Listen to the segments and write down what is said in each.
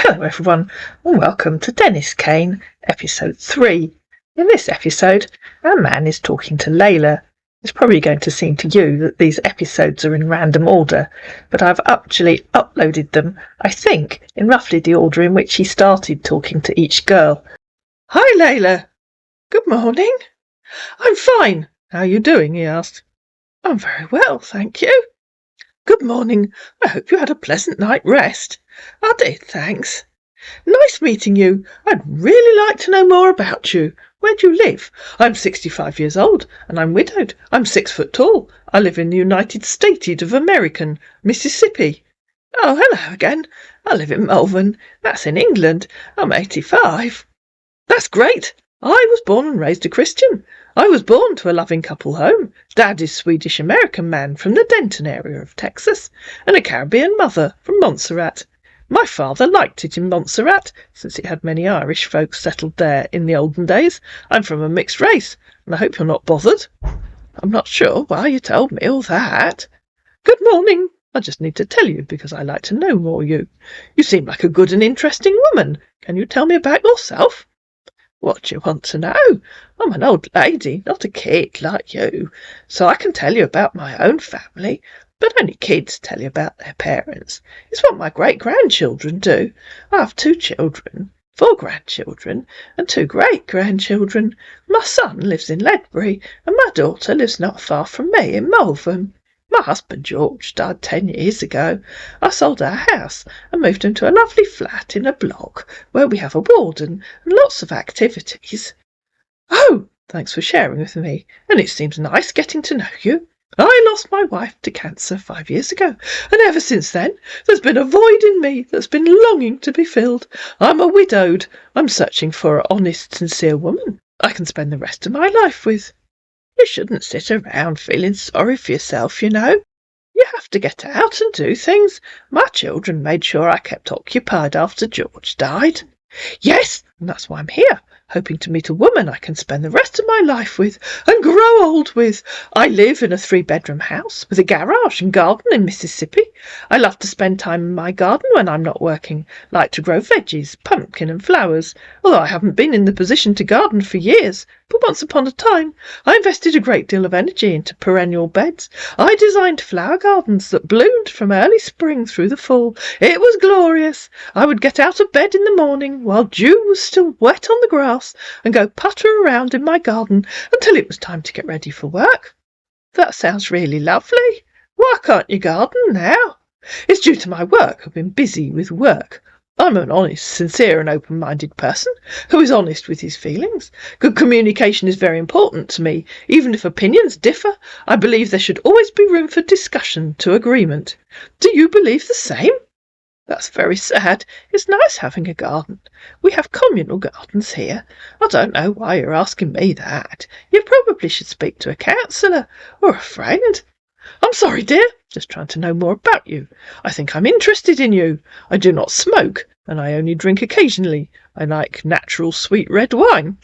Hello everyone, and welcome to Dennis Cain, episode 3. In this episode, our man is talking to Layla. It's probably going to seem to you that these episodes are in random order, but I've actually uploaded them, I think, in roughly the order in which he started talking to each girl. Hi Layla! Good morning. I'm fine. How are you doing? He asked. I'm very well, thank you. Good morning. I hope you had a pleasant night rest. I did, thanks. Nice meeting you. I'd really like to know more about you. Where do you live? I'm 65 years old, and I'm widowed. I'm 6 foot tall. I live in the United States of America, Mississippi. Oh, hello again. I live in Malvern. That's in England. I'm 85. That's great. I was born and raised a Christian. I was born to a loving couple home. Dad is Swedish-American man from the Denton area of Texas, and a Caribbean mother from Montserrat. My father liked it in Montserrat, since it had many Irish folks settled there in the olden days. I'm from a mixed race, and I hope you're not bothered. I'm not sure why you told me all that. Good morning. I just need to tell you because I like to know more you. You seem like a good and interesting woman. Can you tell me about yourself? What do you want to know? I'm an old lady, not a kid like you, so I can tell you about my own family, but only kids tell you about their parents. It's what my great-grandchildren do. I have 2 children, 4 grandchildren, and 2 great-grandchildren. My son lives in Ledbury, and my daughter lives not far from me in Malvern. My husband George died 10 years ago. I sold our house and moved into a lovely flat in a block where we have a warden and lots of activities. Oh, thanks for sharing with me, and it seems nice getting to know you. I lost my wife to cancer 5 years ago, and ever since then there's been a void in me that's been longing to be filled. I'm a widowed. I'm searching for an honest, sincere woman I can spend the rest of my life with. You shouldn't sit around feeling sorry for yourself, you know. You have to get out and do things. My children made sure I kept occupied after George died. Yes, and that's why I'm here, hoping to meet a woman I can spend the rest of my life with and grow old with. I live in a 3-bedroom house with a garage and garden in Mississippi. I love to spend time in my garden when I'm not working, like to grow veggies, pumpkin and flowers, although I haven't been in the position to garden for years. But once upon a time, I invested a great deal of energy into perennial beds. I designed flower gardens that bloomed from early spring through the fall. It was glorious. I would get out of bed in the morning while dew was still wet on the grass and go putter around in my garden until it was time to get ready for work. That sounds really lovely. Why can't you garden now? It's due to my work. I've been busy with work. I'm an honest, sincere and open-minded person who is honest with his feelings. Good communication is very important to me. Even if opinions differ, I believe there should always be room for discussion to agreement. Do you believe the same? That's very sad. It's nice having a garden. We have communal gardens here. I don't know why you're asking me that. You probably should speak to a counsellor or a friend. I'm sorry, dear. Just trying to know more about you. I think I'm interested in you. I do not smoke, and I only drink occasionally. I like natural sweet red wine.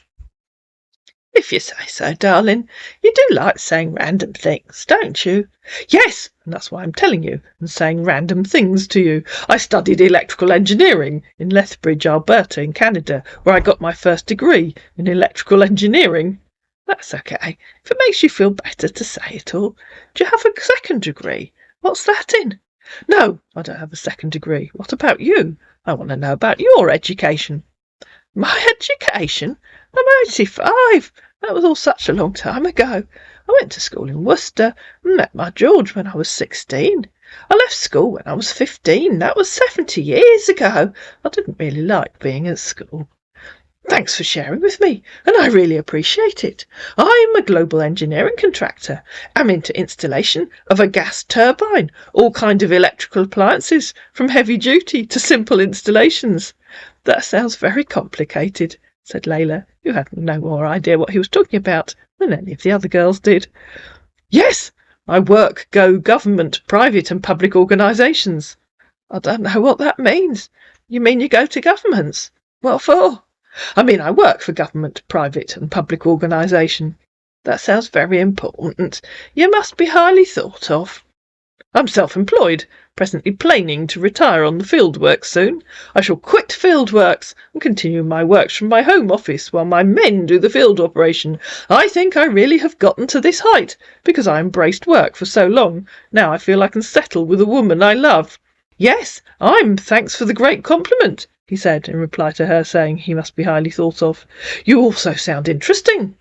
If you say so, darling. You do like saying random things, don't you? Yes, and that's why I'm telling you and saying random things to you. I studied electrical engineering in Lethbridge, Alberta in Canada, where I got my first degree in electrical engineering. That's okay. If it makes you feel better to say it all. Do you have a second degree? What's that in? No, I don't have a second degree. What about you? I want to know about your education. My education? I'm 85. That was all such a long time ago. I went to school in Worcester and met my George when I was 16. I left school when I was 15. That was 70 years ago. I didn't really like being at school. Thanks for sharing with me, and I really appreciate it. I'm a global engineering contractor. I'm into installation of a gas turbine, all kinds of electrical appliances, from heavy duty to simple installations. That sounds very complicated, said Layla, who had no more idea what he was talking about than any of the other girls did. Yes, I go government, private and public organisations. I don't know what that means. You mean you go to governments? What for? I mean, I work for government, private and public organisation. That sounds very important. You must be highly thought of. I'm self-employed. presently planning to retire on the fieldworks soon. I shall quit fieldworks and continue my works from my home office while my men do the field operation. I think I really have gotten to this height because I embraced work for so long. Now I feel I can settle with a woman I love." "Yes, thanks for the great compliment," he said, in reply to her saying he must be highly thought of. "You also sound interesting."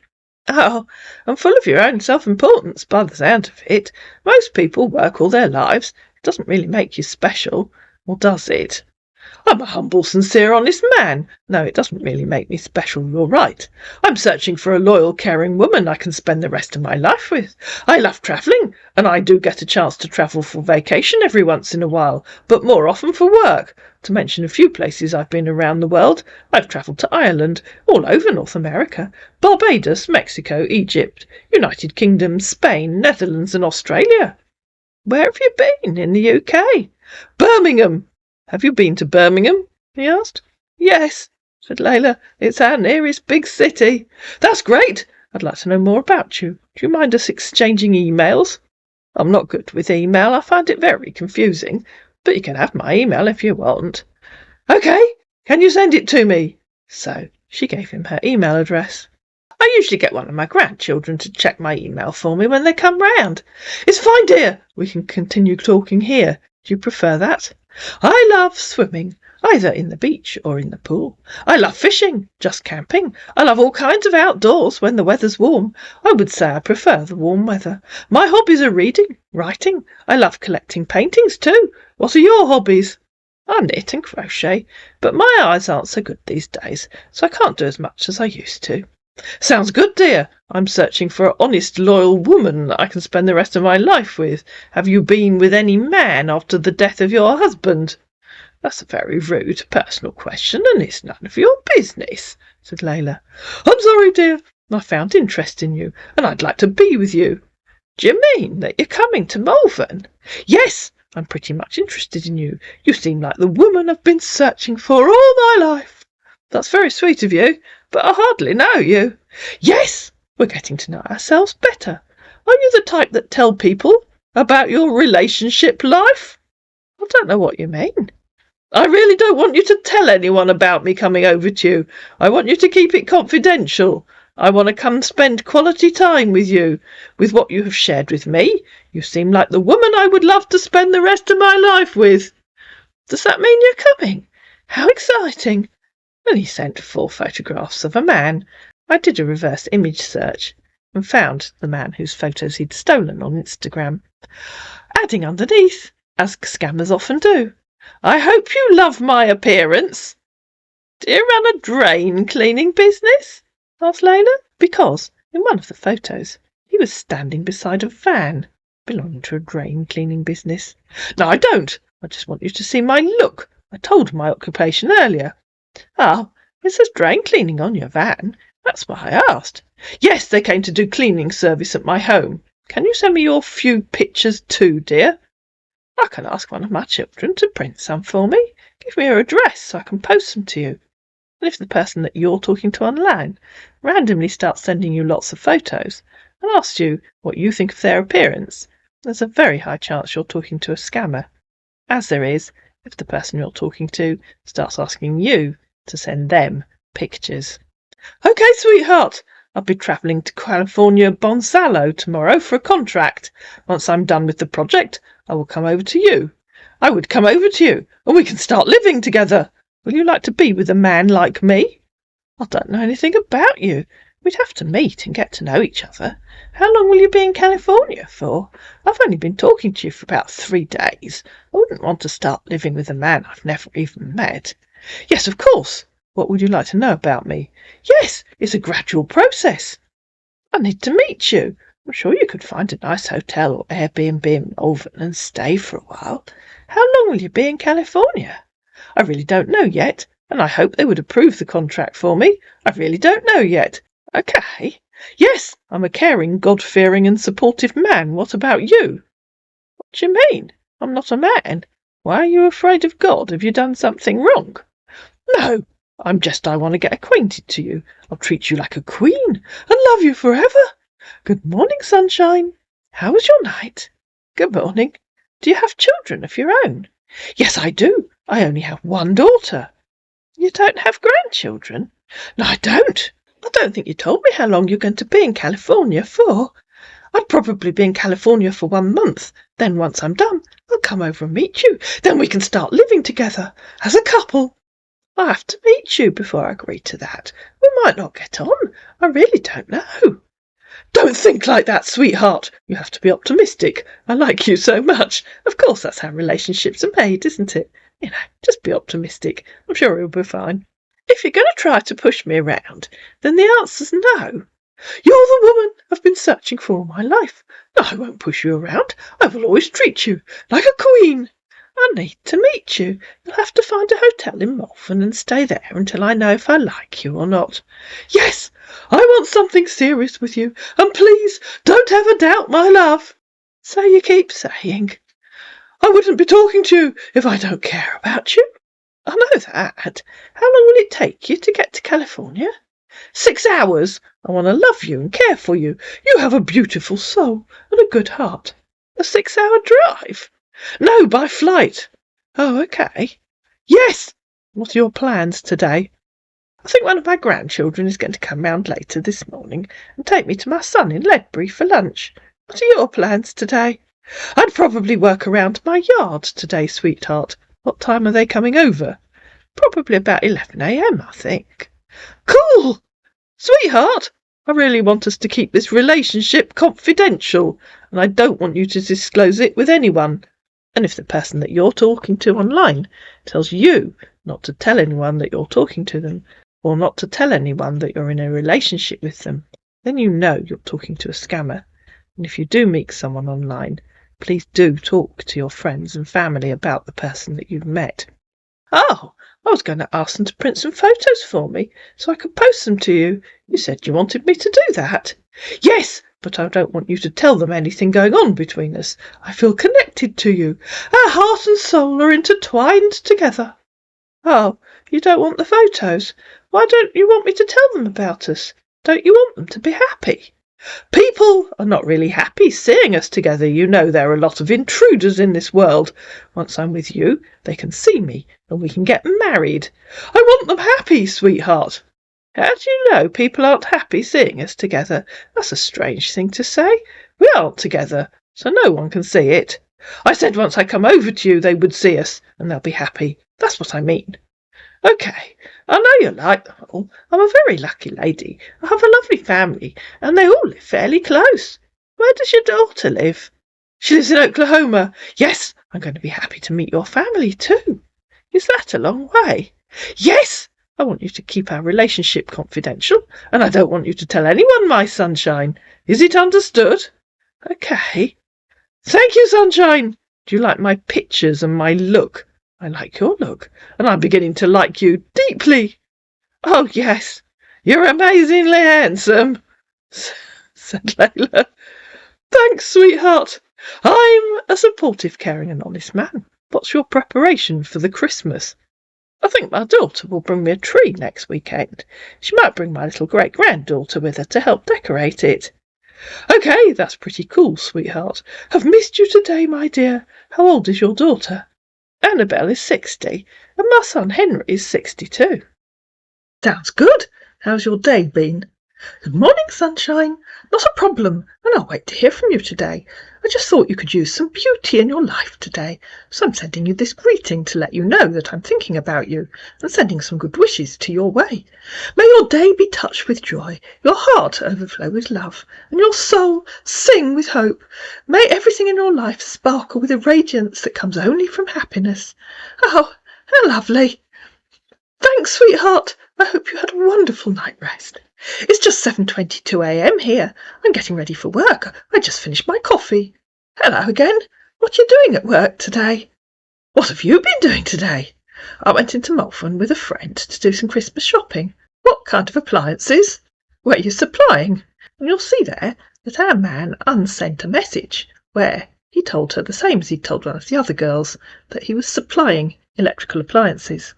"Oh, I'm full of your own self-importance, by the sound of it. Most people work all their lives. It doesn't really make you special, or does it?" "I'm a humble, sincere, honest man. No, it doesn't really make me special, you're right. I'm searching for a loyal, caring woman I can spend the rest of my life with. I love travelling, and I do get a chance to travel for vacation every once in a while, but more often for work. To mention a few places I've been around the world, I've travelled to Ireland, all over North America, Barbados, Mexico, Egypt, United Kingdom, Spain, Netherlands and Australia." "Where have you been in the UK?" "Birmingham." "Have you been to Birmingham?" he asked. "Yes," said Layla. "It's our nearest big city." "That's great. I'd like to know more about you. Do you mind us exchanging emails?" "I'm not good with email. I find it very confusing. But you can have my email if you want." "OK. Can you send it to me?" So she gave him her email address. "I usually get one of my grandchildren to check my email for me when they come round." "It's fine, dear. We can continue talking here. Do you prefer that?" "I love swimming, either in the beach or in the pool. I love fishing, just camping. I love all kinds of outdoors when the weather's warm. I would say I prefer the warm weather. My hobbies are reading, writing. I love collecting paintings too. What are your hobbies?" "I knit and crochet, but my eyes aren't so good these days, so I can't do as much as I used to." "Sounds good, dear. I'm searching for an honest, loyal woman that I can spend the rest of my life with. Have you been with any man after the death of your husband?" "That's a very rude, personal question, and it's none of your business," said Layla. "I'm sorry, dear. I found interest in you, and I'd like to be with you." "Do you mean that you're coming to Malvern?" "Yes, I'm pretty much interested in you. You seem like the woman I've been searching for all my life." "That's very sweet of you, but I hardly know you." "Yes, we're getting to know ourselves better. Are you the type that tell people about your relationship life?" "I don't know what you mean." "I really don't want you to tell anyone about me coming over to you. I want you to keep it confidential. I want to come spend quality time with you. With what you have shared with me, you seem like the woman I would love to spend the rest of my life with." "Does that mean you're coming? How exciting." And he sent 4 photographs of a man. I did a reverse image search and found the man whose photos he'd stolen on Instagram, adding underneath, as scammers often do, "I hope you love my appearance." "Do you run a drain cleaning business?" asked Layla, because in one of the photos he was standing beside a van belonging to a drain cleaning business. "No, I don't. I just want you to see my look. I told my occupation earlier." "Oh, it says drain cleaning on your van. That's why I asked." "Yes, they came to do cleaning service at my home. Can you send me your few pictures too, dear?" "I can ask one of my children to print some for me. Give me her address so I can post them to you. And if the person that you're talking to online randomly starts sending you lots of photos and asks you what you think of their appearance, there's a very high chance you're talking to a scammer, as there is if the person you're talking to starts asking you to send them pictures." "OK, sweetheart. I'll be travelling to California Bonsalo tomorrow for a contract. Once I'm done with the project, I will come over to you. I would come over to you, and we can start living together. Will you like to be with a man like me?" "I don't know anything about you. We'd have to meet and get to know each other. How long will you be in California for? I've only been talking to you for about 3 days. I wouldn't want to start living with a man I've never even met." "Yes, of course. What would you like to know about me?" "Yes, it's a gradual process." "I need to meet you. I'm sure you could find a nice hotel or Airbnb in Malvern and stay for a while. How long will you be in California?" "I really don't know yet, and I hope they would approve the contract for me. I really don't know yet." "OK. Yes, I'm a caring, God-fearing and supportive man. What about you?" "What do you mean? I'm not a man. Why are you afraid of God? Have you done something wrong?" "No, I want to get acquainted to you. I'll treat you like a queen and love you forever. Good morning, sunshine. How was your night?" "Good morning. Do you have children of your own? Yes, I do. I only have one daughter. You don't have grandchildren? No, I don't. I don't think you told me how long you're going to be in California for. I'd probably be in California for 1 month. Then once I'm done, I'll come over and meet you. Then we can start living together as a couple. I have to meet you before I agree to that. We might not get on. I really don't know. Don't think like that, sweetheart. You have to be optimistic. I like you so much. Of course, that's how relationships are made, isn't it? Just be optimistic. I'm sure it'll be fine. If you're going to try to push me around, then the answer's no. You're the woman I've been searching for all my life. No, I won't push you around. I will always treat you like a queen. I need to meet you. You'll have to find a hotel in Malvern and stay there until I know if I like you or not. Yes, I want something serious with you, and please don't ever doubt my love. So you keep saying. I wouldn't be talking to you if I don't care about you. I know that. How long will it take you to get to California? 6 hours. I want to love you and care for you. You have a beautiful soul and a good heart. A 6-hour drive? No, by flight. Oh, okay. Yes. What are your plans today? I think one of my grandchildren is going to come round later this morning and take me to my son in Ledbury for lunch. What are your plans today? I'd probably work around my yard today, sweetheart. What time are they coming over? Probably about 11 a.m, I think. Cool! Sweetheart, I really want us to keep this relationship confidential, and I don't want you to disclose it with anyone. And if the person that you're talking to online tells you not to tell anyone that you're talking to them, or not to tell anyone that you're in a relationship with them, then you know you're talking to a scammer. And if you do meet someone online, please do talk to your friends and family about the person that you've met. Oh, I was going to ask them to print some photos for me so I could post them to you. You said you wanted me to do that. Yes, but I don't want you to tell them anything going on between us. I feel connected to you. Our heart and soul are intertwined together. Oh, you don't want the photos? Why don't you want me to tell them about us? Don't you want them to be happy? People are not really happy seeing us together. You know there are a lot of intruders in this world. Once I'm with you, they can see me and we can get married. I want them happy, sweetheart. How do you know people aren't happy seeing us together? That's a strange thing to say. We aren't together, so no one can see it. I said once I come over to you, they would see us and they'll be happy. That's what I mean. Okay, I know you like them all. I'm a very lucky lady. I have a lovely family, and they all live fairly close. Where does your daughter live? She lives in Oklahoma. Yes, I'm going to be happy to meet your family too. Is that a long way? Yes, I want you to keep our relationship confidential, and I don't want you to tell anyone, my sunshine. Is it understood? Okay. Thank you, sunshine. Do you like my pictures and my look? I like your look, and I'm beginning to like you deeply. Oh, yes, you're amazingly handsome, said Layla. Thanks, sweetheart. I'm a supportive, caring and honest man. What's your preparation for the Christmas? I think my daughter will bring me a tree next weekend. She might bring my little great-granddaughter with her to help decorate it. Okay, that's pretty cool, sweetheart. Have missed you today, my dear. How old is your daughter? Annabelle is 60, and my son Henry is 62. Sounds good. How's your day been? Good morning, sunshine. Not a problem, and I'll wait to hear from you today. I just thought you could use some beauty in your life today, so I'm sending you this greeting to let you know that I'm thinking about you and sending some good wishes to your way. May your day be touched with joy, your heart overflow with love, and your soul sing with hope. May everything in your life sparkle with a radiance that comes only from happiness. Oh, how lovely. Thanks, sweetheart. I hope you had a wonderful night rest. It's just 7:22 a.m. here. I'm getting ready for work. I just finished my coffee. Hello again. What are you doing at work today? What have you been doing today? I went into Malvern with a friend to do some Christmas shopping. What kind of appliances were you supplying? And you'll see there that our man unsent a message where he told her the same as he'd told one of the other girls, that he was supplying electrical appliances.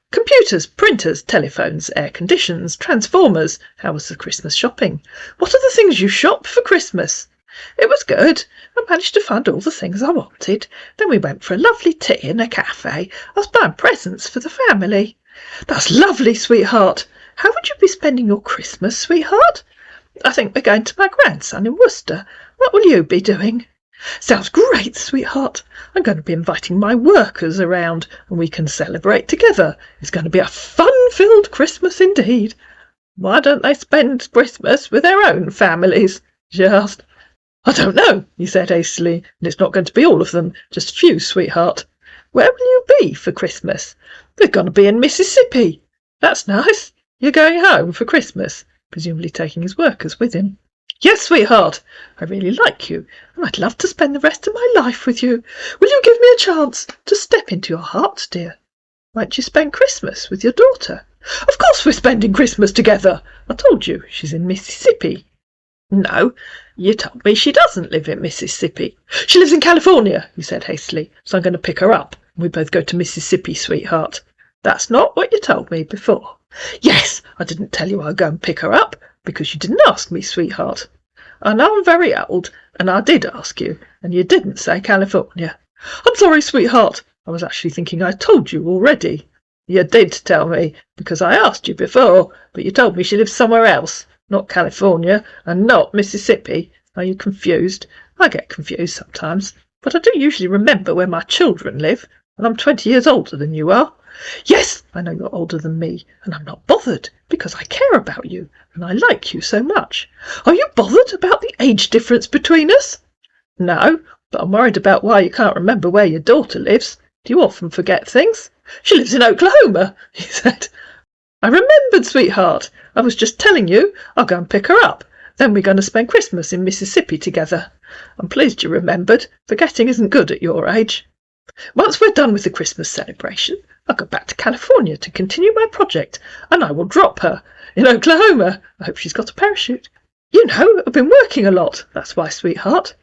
Computers, printers, telephones, air conditions, transformers. How was the Christmas shopping? What are the things you shop for Christmas? It was good. I managed to find all the things I wanted. Then we went for a lovely tea in a cafe. I was buying presents for the family. That's lovely, sweetheart. How would you be spending your Christmas, sweetheart? I think we're going to my grandson in Worcester. What will you be doing? Sounds great, sweetheart. I'm going to be inviting my workers around and we can celebrate together. It's going to be a fun-filled Christmas indeed. Why don't they spend Christmas with their own families? She asked. I don't know, he said hastily, and it's not going to be all of them, just a few, sweetheart. Where will you be for Christmas? We're going to be in Mississippi. That's nice. You're going home for Christmas, presumably taking his workers with him. Yes, sweetheart. I really like you, and I'd love to spend the rest of my life with you. Will you give me a chance to step into your heart, dear? Won't you spend Christmas with your daughter? Of course we're spending Christmas together. I told you she's in Mississippi. No, you told me she doesn't live in Mississippi. She lives in California, he said hastily, so I'm going to pick her up. We both go to Mississippi, sweetheart. That's not what you told me before. Yes, I didn't tell you I'd go and pick her up, because you didn't ask me, sweetheart. I know I'm very old, and I did ask you, and you didn't say California. I'm sorry, sweetheart. I was actually thinking I told you already. You did tell me, because I asked you before, but you told me she lives somewhere else. Not California, and not Mississippi. Are you confused? I get confused sometimes, but I do usually remember where my children live, and I'm 20 years older than you are. Yes, I know you're older than me, and I'm not bothered, because I care about you, and I like you so much. Are you bothered about the age difference between us? No, but I'm worried about why you can't remember where your daughter lives. Do you often forget things? She lives in Oklahoma, he said. I remembered, sweetheart. I was just telling you I'll go and pick her up. Then we're going to spend Christmas in Mississippi together. I'm pleased you remembered. Forgetting isn't good at your age. Once we're done with the Christmas celebration, I'll go back to California to continue my project, and I will drop her in Oklahoma. I hope she's got a parachute. You know, I've been working a lot. That's why, sweetheart.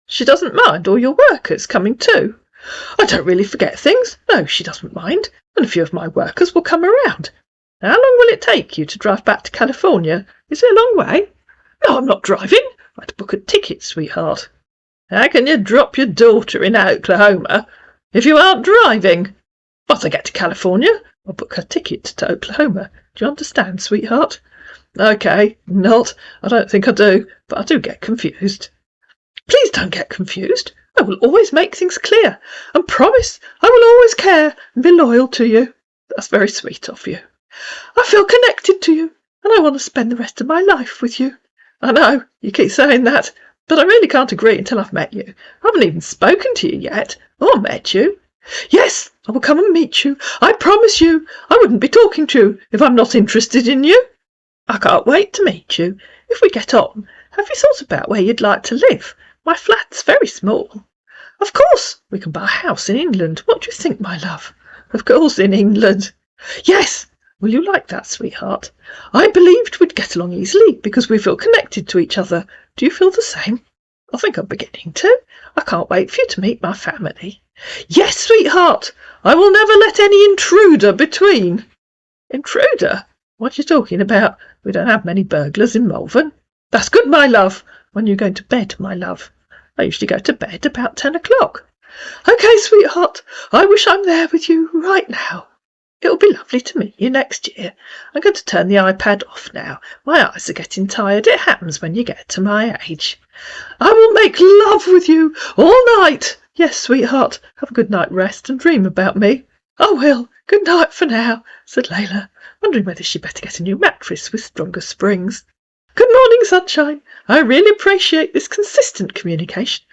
She doesn't mind all your workers coming too. I don't really forget things. No, she doesn't mind, and a few of my workers will come around. How long will it take you to drive back to California? Is it a long way? No, I'm not driving. I had to book a ticket, sweetheart. How can you drop your daughter in Oklahoma if you aren't driving? Once I get to California, I'll book her ticket to Oklahoma. Do you understand, sweetheart? OK, not. I don't think I do, but I do get confused. Please don't get confused. I will always make things clear, and promise I will always care and be loyal to you. That's very sweet of you. I feel connected to you, and I want to spend the rest of my life with you. I know, you keep saying that, but I really can't agree until I've met you. I haven't even spoken to you yet, or met you. Yes, I will come and meet you. I promise you. I wouldn't be talking to you if I'm not interested in you. I can't wait to meet you. If we get on, have you thought about where you'd like to live? My flat's very small. Of course, we can buy a house in England. What do you think, my love? Of course, in England. Yes. Will you like that, sweetheart? I believed we'd get along easily because we feel connected to each other. Do you feel the same? I think I'm beginning to. I can't wait for you to meet my family. Yes, sweetheart. I will never let any intruder between. Intruder? What are you talking about? We don't have many burglars in Malvern. That's good, my love. When are you going to bed, my love? I usually go to bed about 10 o'clock. OK, sweetheart. I wish I'm there with you right now. It'll be lovely to meet you next year. I'm going to turn the iPad off now. My eyes are getting tired. It happens when you get to my age. I will make love with you all night. Yes, sweetheart. Have a good night rest and dream about me. I will. Good night for now, said Layla, wondering whether she'd better get a new mattress with stronger springs. Good morning, sunshine. I really appreciate this consistent communication.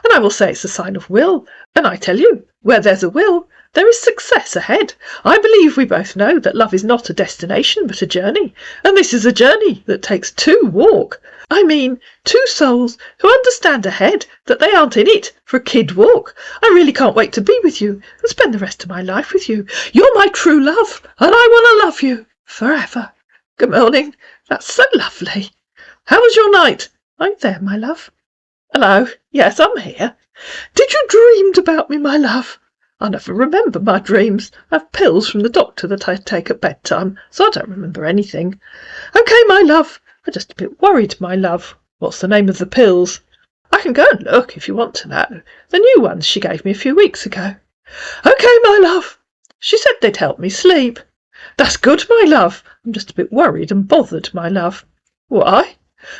And I will say it's a sign of will. And I tell you, where there's a will, there is success ahead. I believe we both know that love is not a destination but a journey, and this is a journey that takes two walk. I mean, two souls who understand ahead that they aren't in it for a kid walk. I really can't wait to be with you and spend the rest of my life with you. You're my true love, and I want to love you forever. Good morning. That's so lovely. How was your night? Are you there, my love? Hello. Yes, I'm here. Did you dreamed about me, my love? I never remember my dreams. I have pills from the doctor that I take at bedtime, so I don't remember anything. OK, my love. I'm just a bit worried, my love. What's the name of the pills? I can go and look if you want to know. The new ones she gave me a few weeks ago. Okay, my love. She said they'd help me sleep. That's good, my love. I'm just a bit worried and bothered, my love. Why?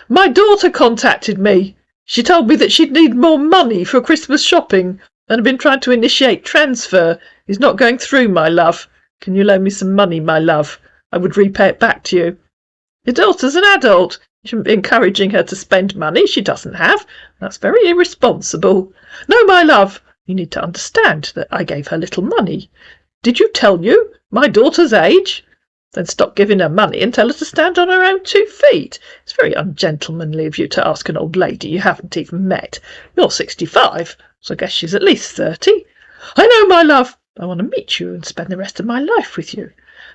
My daughter contacted me. She told me that she'd need more money for Christmas shopping and had been trying to initiate transfer. It's not going through, my love. Can you loan me some money, my love? I would repay it back to you. Your daughter's an adult. You shouldn't be encouraging her to spend money she doesn't have. That's very irresponsible. No, my love. You need to understand that I gave her little money. Did you tell you my daughter's age? Then stop giving her money and tell her to stand on her own 2 feet. It's very ungentlemanly of you to ask an old lady you haven't even met. You're 65, so I guess she's at least 30. I know, my love. I want to meet you and spend the rest of my life with you.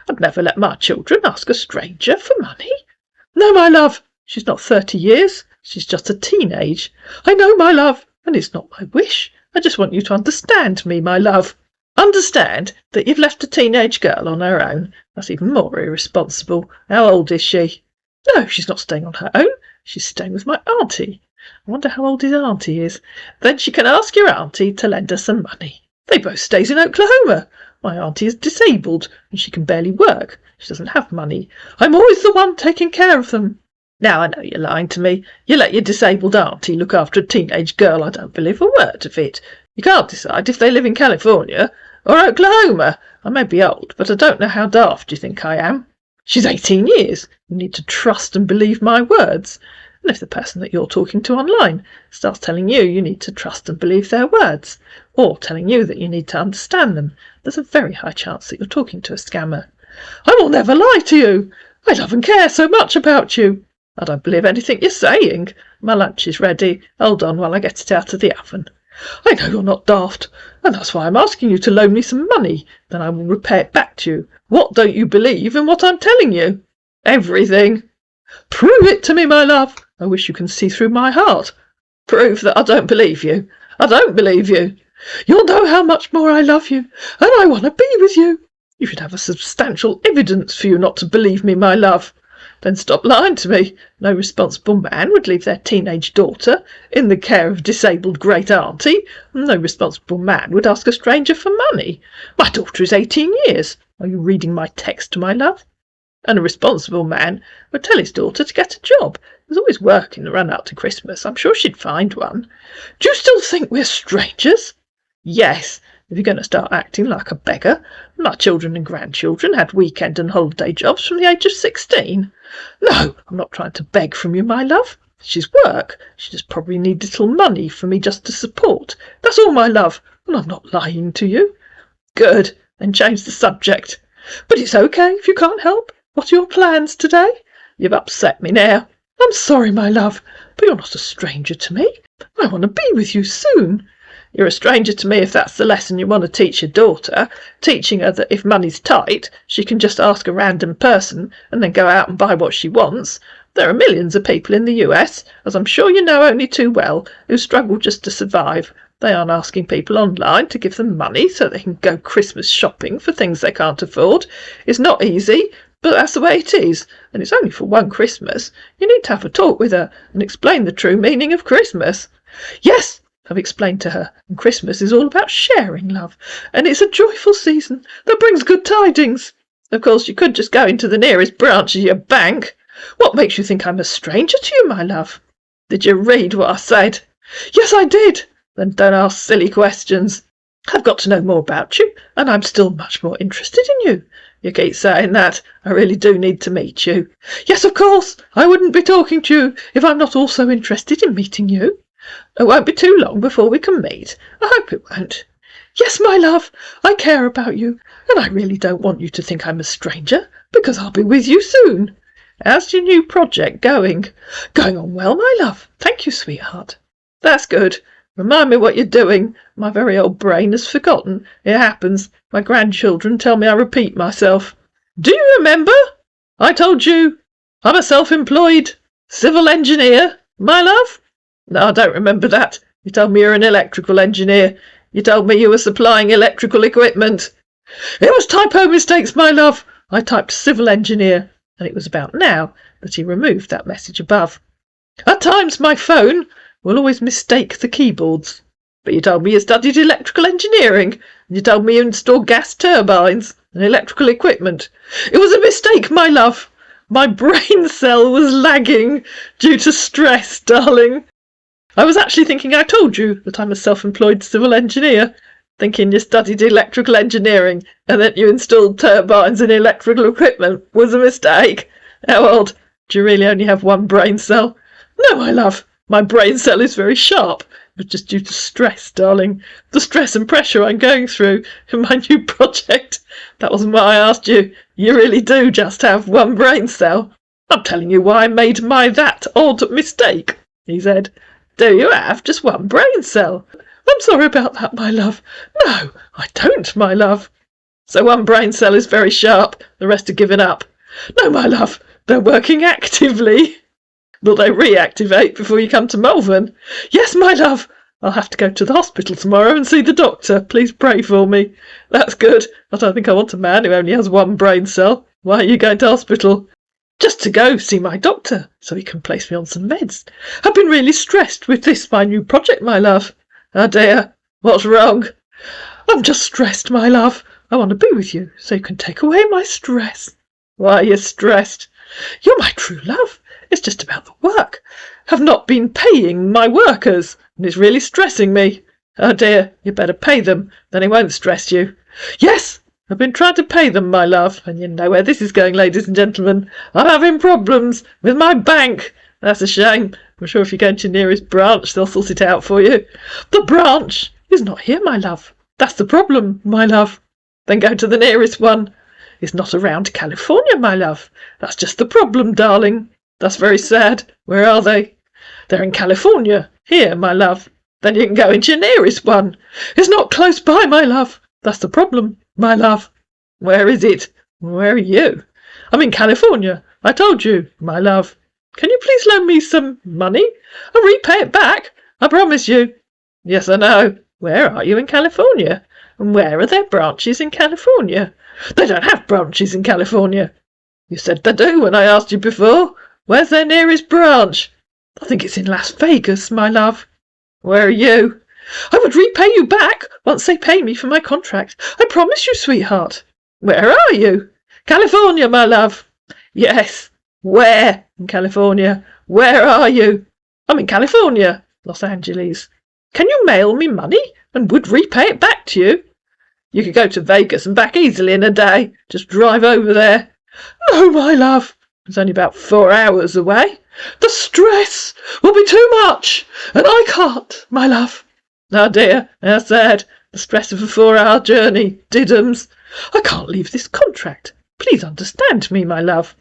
I'd never let my children ask a stranger for money. No, my love. She's not 30 years. She's just a teenage. I know, my love, and it's not my wish. I just want you to understand me, my love. Understand that you've left a teenage girl on her own. That's even more irresponsible. How old is she? No, she's not staying on her own. She's staying with my auntie. I wonder how old his auntie is. Then she can ask your auntie to lend her some money. They both stays in Oklahoma. My auntie is disabled and she can barely work. She doesn't have money. I'm always the one taking care of them. Now I know you're lying to me. You let your disabled auntie look after a teenage girl. I don't believe a word of it. You can't decide if they live in California or Oklahoma. I may be old, but I don't know how daft you think I am. She's 18 years. You need to trust and believe my words. And if the person that you're talking to online starts telling you you need to trust and believe their words, or telling you that you need to understand them, there's a very high chance that you're talking to a scammer. I will never lie to you. I love and care so much about you. I don't believe anything you're saying. My lunch is ready. Hold on while I get it out of the oven. I know you're not daft, and that's why I'm asking you to loan me some money. Then I will repay it back to you. What don't you believe in what I'm telling you? Everything. Prove it to me, my love. I wish you can see through my heart. Prove that I don't believe you. I don't believe you. You'll know how much more I love you, and I want to be with you. You should have a substantial evidence for you not to believe me, my love. Then stop lying to me. No responsible man would leave their teenage daughter in the care of disabled great-auntie. No responsible man would ask a stranger for money. My daughter is 18 years. Are you reading my text, my love? And a responsible man would tell his daughter to get a job. There's always work in the run-up to Christmas. I'm sure she'd find one. Do you still think we're strangers? Yes, if you're going to start acting like a beggar. My children and grandchildren had weekend and holiday jobs from the age of 16. No, I'm not trying to beg from you, my love. She's work. She just probably needs little money for me just to support. That's all, my love, and I'm not lying to you. Good, then change the subject. But it's okay if you can't help. What are your plans today? You've upset me now. I'm sorry, my love, but you're not a stranger to me. I want to be with you soon. You're a stranger to me if that's the lesson you want to teach your daughter, teaching her that if money's tight, she can just ask a random person and then go out and buy what she wants. There are millions of people in the US, as I'm sure you know only too well, who struggle just to survive. They aren't asking people online to give them money so they can go Christmas shopping for things they can't afford. It's not easy, but that's the way it is, and it's only for one Christmas. You need to have a talk with her and explain the true meaning of Christmas. Yes, I've explained to her, and Christmas is all about sharing, love, and it's a joyful season that brings good tidings. Of course, you could just go into the nearest branch of your bank. What makes you think I'm a stranger to you, my love? Did you read what I said? Yes, I did. Then don't ask silly questions. I've got to know more about you, and I'm still much more interested in you. You keep saying that. I really do need to meet you. Yes, of course. I wouldn't be talking to you if I'm not also interested in meeting you. It won't be too long before we can meet. I hope it won't. Yes, my love, I care about you, and I really don't want you to think I'm a stranger, because I'll be with you soon. How's your new project going? Going on well, my love. Thank you, sweetheart. That's good. Remind me what you're doing. My very old brain has forgotten. It happens. My grandchildren tell me I repeat myself. Do you remember? I told you I'm a self-employed civil engineer, my love? No, I don't remember that. You told me you're an electrical engineer. You told me you were supplying electrical equipment. It was typo mistakes, my love. I typed civil engineer, and it was about now that he removed that message above. At times my phone will always mistake the keyboards. But you told me you studied electrical engineering, and you told me you installed gas turbines and electrical equipment. It was a mistake, my love. My brain cell was lagging due to stress, darling. I was actually thinking I told you that I'm a self-employed civil engineer, thinking you studied electrical engineering and that you installed turbines and electrical equipment was a mistake. How odd? Do you really only have one brain cell? No, my love. My brain cell is very sharp. It was just due to stress, darling. The stress and pressure I'm going through in my new project. That wasn't why I asked you. You really do just have one brain cell. I'm telling you why I made that odd mistake, he said. Do you have just one brain cell? I'm sorry about that, my love. No, I don't, my love. So one brain cell is very sharp, the rest are given up. No, my love, they're working actively. Will they reactivate before you come to Malvern? Yes, my love. I'll have to go to the hospital tomorrow and see the doctor. Please pray for me. That's good. I don't think I want a man who only has one brain cell. Why are you going to hospital? Just to go see my doctor, so he can place me on some meds. I've been really stressed with this, my new project, my love. Oh dear, what's wrong? I'm just stressed, my love. I want to be with you, so you can take away my stress. Why are you stressed? You're my true love. It's just about the work. I've not been paying my workers, and it's really stressing me. Oh dear, you better pay them, then it won't stress you. Yes, I've been trying to pay them, my love, and you know where this is going, ladies and gentlemen. I'm having problems with my bank. That's a shame. I'm sure if you go to your nearest branch, they'll sort it out for you. The branch is not here, my love. That's the problem, my love. Then go to the nearest one. It's not around California, my love. That's just the problem, darling. That's very sad. Where are they? They're in California. Here, my love. Then you can go into your nearest one. It's not close by, my love. That's the problem, my love. Where is it? Where are you? I'm in California. I told you, my love. Can you please loan me some money? I'll repay it back. I promise you. Yes, I know. Where are you in California? And where are their branches in California? They don't have branches in California. You said they do when I asked you before. Where's their nearest branch? I think it's in Las Vegas, my love. Where are you? I would repay you back once they pay me for my contract. I promise you, sweetheart. Where are you? California, my love. Yes. Where in California? Where are you? I'm in California, Los Angeles. Can you mail me money and would repay it back to you? You could go to Vegas and back easily in a day. Just drive over there. No, my love. It's only about 4 hours away. The stress will be too much, and I can't, my love. Oh dear, how sad. The stress of a 4-hour journey. Diddums. I can't leave this contract. Please understand me, my love.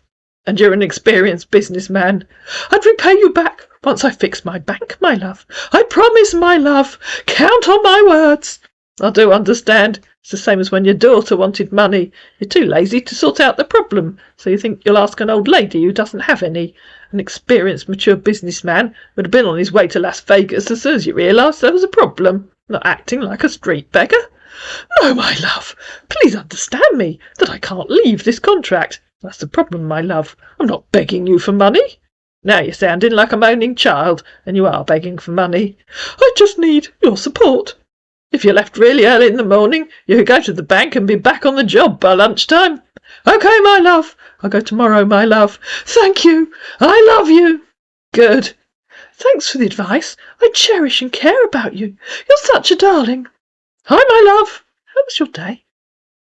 And you're an experienced businessman. I'd repay you back once I fix my bank, my love. I promise, my love. Count on my words. I do understand. It's the same as when your daughter wanted money. You're too lazy to sort out the problem, so you think you'll ask an old lady who doesn't have any. An experienced, mature businessman would have been on his way to Las Vegas as soon as you realised there was a problem, not acting like a street beggar. No, my love, please understand me, that I can't leave this contract. That's the problem, my love. I'm not begging you for money. Now you're sounding like a moaning child, and you are begging for money. I just need your support. If you left really early in the morning, you could go to the bank and be back on the job by lunchtime. Okay, my love. I'll go tomorrow, my love. Thank you. I love you. Good. Thanks for the advice. I cherish and care about you. You're such a darling. Hi, my love. How was your day?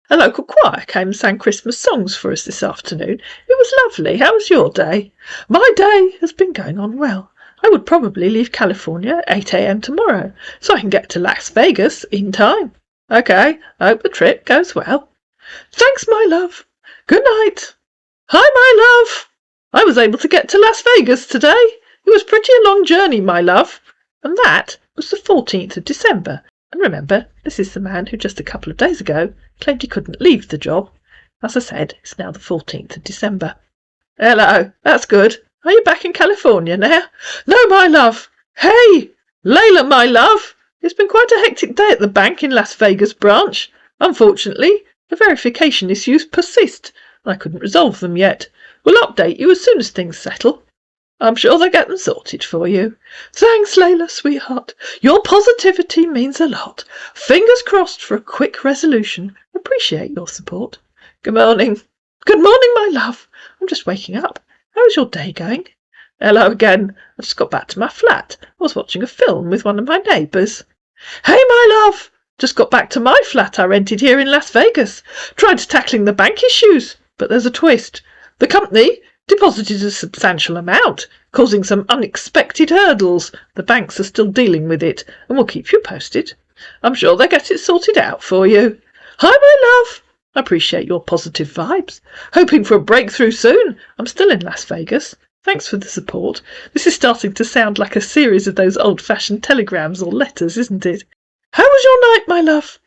A local choir came and sang Christmas songs for us this afternoon. It was lovely. How was your day? My day has been going on well. I would probably leave California at 8 a.m. tomorrow, so I can get to Las Vegas in time. Okay, I hope the trip goes well. Thanks, my love. Good night. Hi, my love. I was able to get to Las Vegas today. It was pretty a long journey, my love. And that was the 14th of December. And remember, this is the man who just a couple of days ago claimed he couldn't leave the job. As I said, it's now the 14th of December. Hello, that's good. Are you back in California now? No, my love. Hey, Layla, my love. It's been quite a hectic day at the bank in Las Vegas branch. Unfortunately, the verification issues persist. I couldn't resolve them yet. We'll update you as soon as things settle. I'm sure they'll get them sorted for you. Thanks, Layla, sweetheart. Your positivity means a lot. Fingers crossed for a quick resolution. Appreciate your support. Good morning. Good morning, my love. I'm just waking up. How's your day going? Hello again. I just got back to my flat. I was watching a film with one of my neighbours. Hey, my love. Just got back to my flat I rented here in Las Vegas. Tried tackling the bank issues, but there's a twist. The company deposited a substantial amount, causing some unexpected hurdles. The banks are still dealing with it, and will keep you posted. I'm sure they'll get it sorted out for you. Hi, my love. I appreciate your positive vibes. Hoping for a breakthrough soon. I'm still in Las Vegas. Thanks for the support. This is starting to sound like a series of those old-fashioned telegrams or letters, isn't it? How was your night, my love?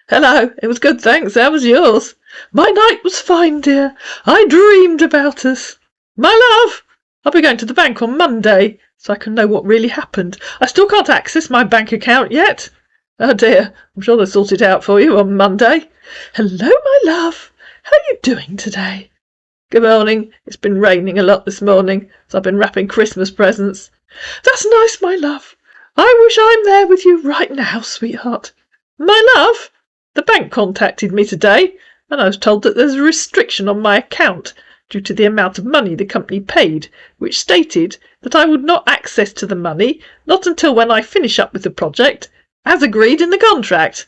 Hello, it was good, thanks. How was yours? My night was fine, dear. I dreamed about us. My love, I'll be going to the bank on Monday, so I can know what really happened. I still can't access my bank account yet. Oh dear, I'm sure they'll sort it out for you on Monday. Hello, my love. How are you doing today? Good morning. It's been raining a lot this morning, so I've been wrapping Christmas presents. That's nice, my love. I wish I'm there with you right now, sweetheart. My love, the bank contacted me today, and I was told that there's a restriction on my account due to the amount of money the company paid, which stated that I would not access to the money not until when I finish up with the project, as agreed in the contract.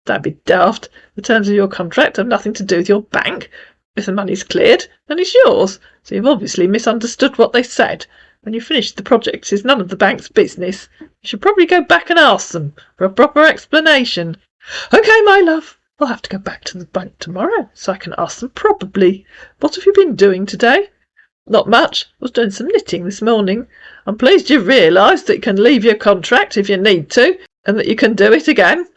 Don't be daft. The terms of your contract have nothing to do with your bank. If the money's cleared, then it's yours, so you've obviously misunderstood what they said. When you finish the project, it's none of the bank's business. You should probably go back and ask them for a proper explanation. Okay, my love. I'll have to go back to the bank tomorrow, so I can ask them properly. What have you been doing today? Not much. I was doing some knitting this morning. I'm pleased you've realised that you can leave your contract if you need to, and that you can do it again.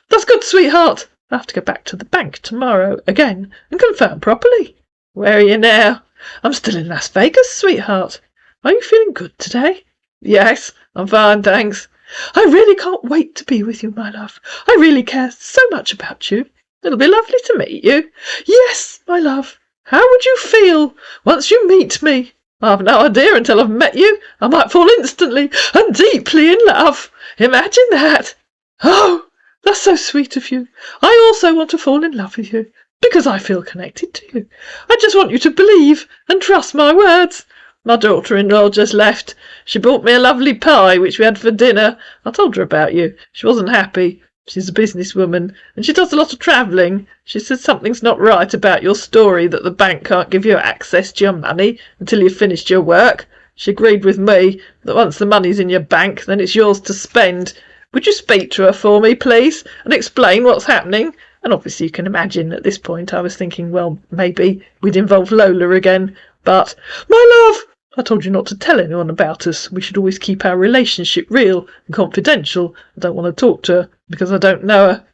That's good, sweetheart. I'll have to go back to the bank tomorrow again and confirm properly. Where are you now? I'm still in Las Vegas, sweetheart. Are you feeling good today? Yes, I'm fine, thanks. I really can't wait to be with you, my love. I really care so much about you. It'll be lovely to meet you. Yes, my love. How would you feel once you meet me? I've no idea until I've met you. I might fall instantly and deeply in love. Imagine that. Oh, that's so sweet of you. I also want to fall in love with you because I feel connected to you. I just want you to believe and trust my words. My daughter-in-law just left. She bought me a lovely pie, which we had for dinner. I told her about you. She wasn't happy. She's a businesswoman, and she does a lot of travelling. She said something's not right about your story, that the bank can't give you access to your money until you've finished your work. She agreed with me that once the money's in your bank, then it's yours to spend. Would you speak to her for me, please, and explain what's happening? And obviously you can imagine at this point I was thinking, well, maybe we'd involve Lola again. But, my love, I told you not to tell anyone about us. We should always keep our relationship real and confidential. I don't want to talk to her because I don't know her.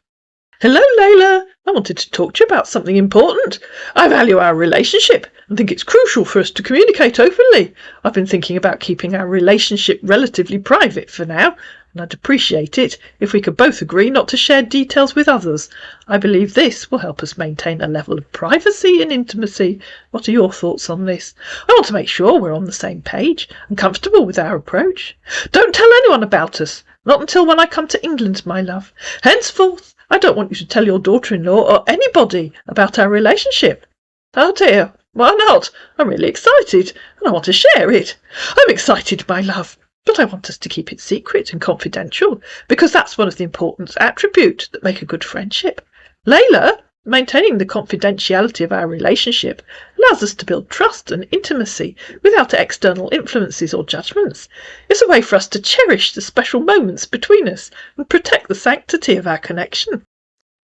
Hello, Layla. I wanted to talk to you about something important. I value our relationship and think it's crucial for us to communicate openly. I've been thinking about keeping our relationship relatively private for now, and I'd appreciate it if we could both agree not to share details with others. I believe this will help us maintain a level of privacy and intimacy. What are your thoughts on this? I want to make sure we're on the same page and comfortable with our approach. Don't tell anyone about us, not until when I come to England, my love. Henceforth, I don't want you to tell your daughter-in-law or anybody about our relationship. Oh dear, why not? I'm really excited and I want to share it. I'm excited, my love. But I want us to keep it secret and confidential, because that's one of the important attributes that make a good friendship. Layla, maintaining the confidentiality of our relationship allows us to build trust and intimacy without external influences or judgments. It's a way for us to cherish the special moments between us and protect the sanctity of our connection.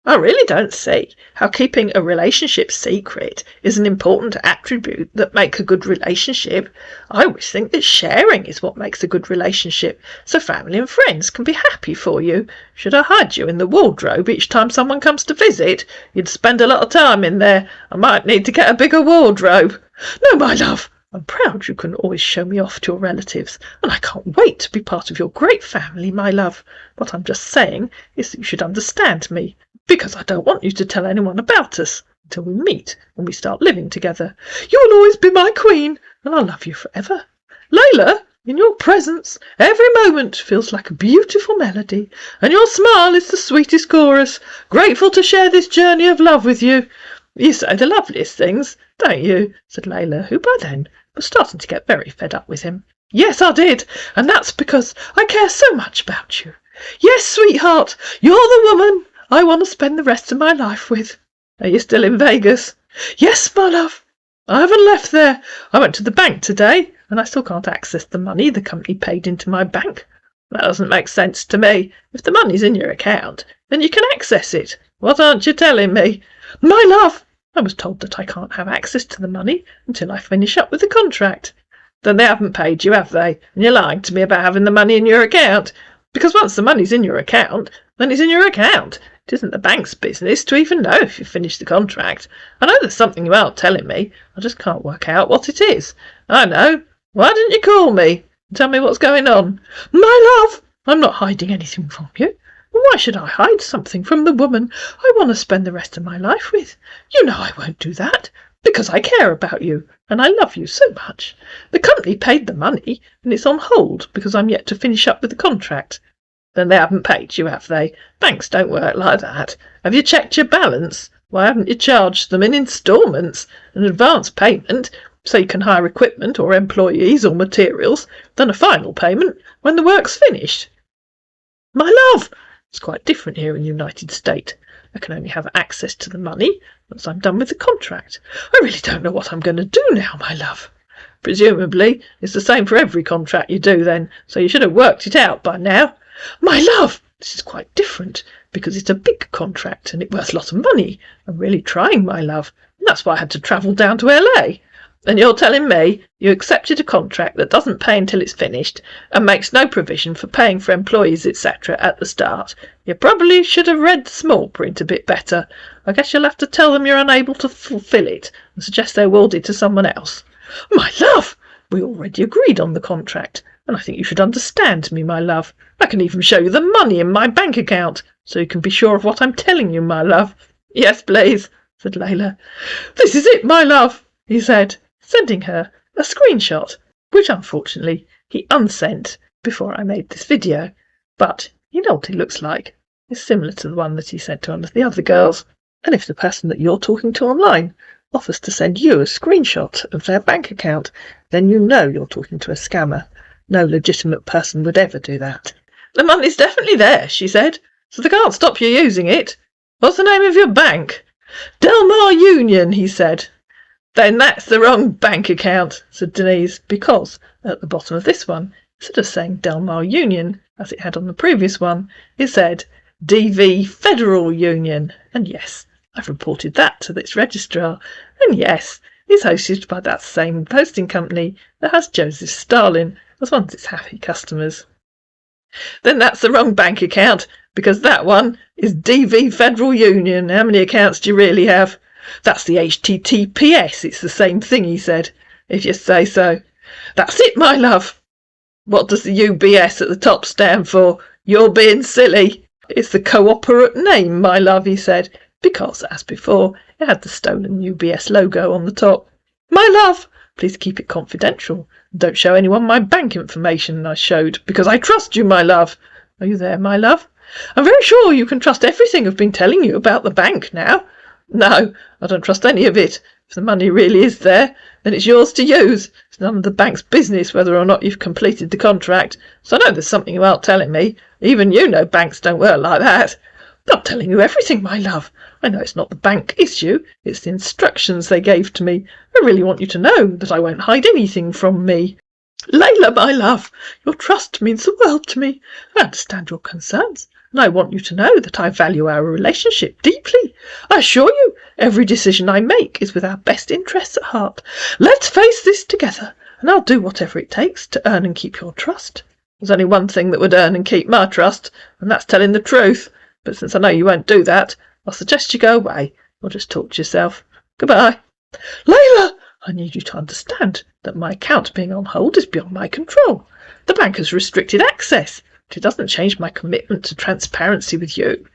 I really don't see how keeping a relationship secret is an important attribute that makes a good relationship. I always think that sharing is what makes a good relationship, so family and friends can be happy for you. Should I hide you in the wardrobe each time someone comes to visit? You'd spend a lot of time in there. I might need to get a bigger wardrobe. No, my love. I'm proud you can always show me off to your relatives, and I can't wait to be part of your great family, my love. What I'm just saying is that you should understand me, because I don't want you to tell anyone about us until we meet and we start living together. You will always be my queen, and I'll love you forever. Layla, in your presence, every moment feels like a beautiful melody, and your smile is the sweetest chorus. Grateful to share this journey of love with you. You say the loveliest things, don't you? Said Layla, who by then was starting to get very fed up with him. Yes, I did, and that's because I care so much about you. Yes, sweetheart, you're the woman I want to spend the rest of my life with. Are you still in Vegas? Yes, my love. I haven't left there. I went to the bank today, and I still can't access the money the company paid into my bank. That doesn't make sense to me. If the money's in your account, then you can access it. What aren't you telling me? My love, I was told that I can't have access to the money until I finish up with the contract. Then they haven't paid you, have they? And you're lying to me about having the money in your account? Because once the money's in your account, then it's in your account. It isn't the bank's business to even know if you've finished the contract. I know there's something you aren't telling me. I just can't work out what it is. I know. Why didn't you call me and tell me what's going on? My love, I'm not hiding anything from you. Why should I hide something from the woman I want to spend the rest of my life with? You know I won't do that, because I care about you, and I love you so much. The company paid the money, and it's on hold because I'm yet to finish up with the contract. Then they haven't paid you, have they? Banks don't work like that. Have you checked your balance? Why haven't you charged them in instalments, an advance payment, so you can hire equipment or employees or materials, then a final payment when the work's finished? My love, it's quite different here in the United States. I can only have access to the money once I'm done with the contract. I really don't know what I'm going to do now, my love. Presumably, it's the same for every contract you do then, so you should have worked it out by now. My love, this is quite different, because it's a big contract and it's worth a lot of money. I'm really trying, my love, and that's why I had to travel down to LA. And you're telling me you accepted a contract that doesn't pay until it's finished and makes no provision for paying for employees, etc. at the start. You probably should have read the small print a bit better. I guess you'll have to tell them you're unable to fulfil it and suggest they award it to someone else. My love, we already agreed on the contract, and I think you should understand me, my love. I can even show you the money in my bank account, so you can be sure of what I'm telling you, my love. Yes, please, said Layla. This is it, my love, he said, sending her a screenshot, which unfortunately he unsent before I made this video. But you know what it looks like. It's similar to the one that he sent to one of the other girls. And if the person that you're talking to online offers to send you a screenshot of their bank account, then you know you're talking to a scammer. No legitimate person would ever do that. The money's definitely there, she said, so they can't stop you using it. What's the name of your bank? Delmar Union, he said. Then that's the wrong bank account, said Denise, because at the bottom of this one, instead of saying Delmar Union, as it had on the previous one, it said DV Federal Union. And yes, I've reported that to its registrar. And yes, it's hosted by that same hosting company that has Joseph Stalin as one of its happy customers. Then that's the wrong bank account, because that one is DV Federal Union. How many accounts do you really have? That's the HTTPS. It's the same thing, he said, if you say so. That's it, my love. What does the UBS at the top stand for? You're being silly. It's the cooperate name, my love, he said, because, as before, it had the stolen UBS logo on the top. My love, please keep it confidential. Don't show anyone my bank information I showed, because I trust you, my love. Are you there, my love? I'm very sure you can trust everything I've been telling you about the bank now. No, I don't trust any of it. If the money really is there, then it's yours to use. It's none of the bank's business whether or not you've completed the contract. So I know there's something you aren't telling me. Even you know banks don't work like that. I'm telling you everything, my love. I know it's not the bank issue. It's the instructions they gave to me. I really want you to know that I won't hide anything from me. Layla, my love, your trust means the world to me. I understand your concerns, and I want you to know that I value our relationship deeply. I assure you, every decision I make is with our best interests at heart. Let's face this together, and I'll do whatever it takes to earn and keep your trust. There's only one thing that would earn and keep my trust, and that's telling the truth. But since I know you won't do that, I'll suggest you go away, or just talk to yourself. Goodbye. Layla, I need you to understand that my account being on hold is beyond my control. The bank has restricted access. but it doesn't change my commitment to transparency with you.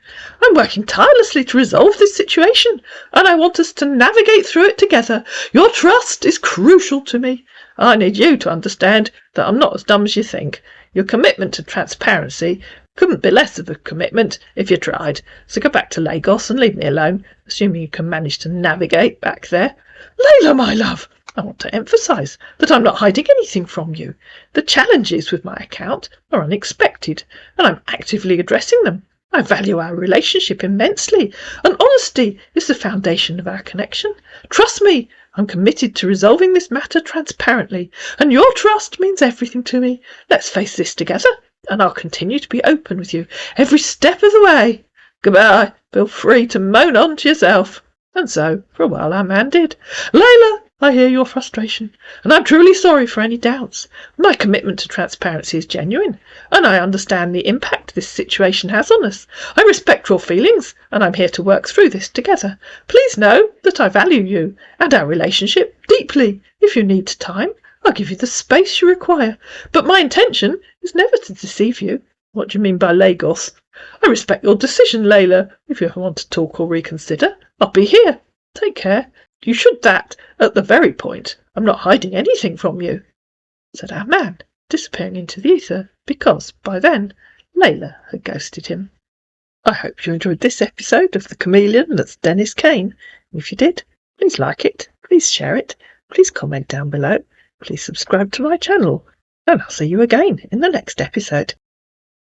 I'm working tirelessly to resolve this situation, and I want us to navigate through it together. Your trust is crucial to me. I need you to understand that I'm not as dumb as you think. Your commitment to transparency couldn't be less of a commitment if you tried. So go back to Lagos and leave me alone, assuming you can manage to navigate back there. Layla, my love, I want to emphasise that I'm not hiding anything from you. The challenges with my account are unexpected, and I'm actively addressing them. I value our relationship immensely, and honesty is the foundation of our connection. Trust me, I'm committed to resolving this matter transparently, and your trust means everything to me. Let's face this together, and I'll continue to be open with you every step of the way. Goodbye. Feel free to moan on to yourself. And so, for a while, our man did. Layla, I hear your frustration, and I'm truly sorry for any doubts. My commitment to transparency is genuine, and I understand the impact this situation has on us. I respect your feelings, and I'm here to work through this together. Please know that I value you and our relationship deeply. If you need time, I'll give you the space you require, but my intention is never to deceive you. What do you mean by Lagos? I respect your decision, Layla. If you want to talk or reconsider, I'll be here. Take care. You should that at the very point. I'm not hiding anything from you, said our man, disappearing into the ether, because by then Layla had ghosted him. I hope you enjoyed this episode of The Chameleon that's Dennis Cain. If you did, please like it, please share it, please comment down below, please subscribe to my channel, and I'll see you again in the next episode.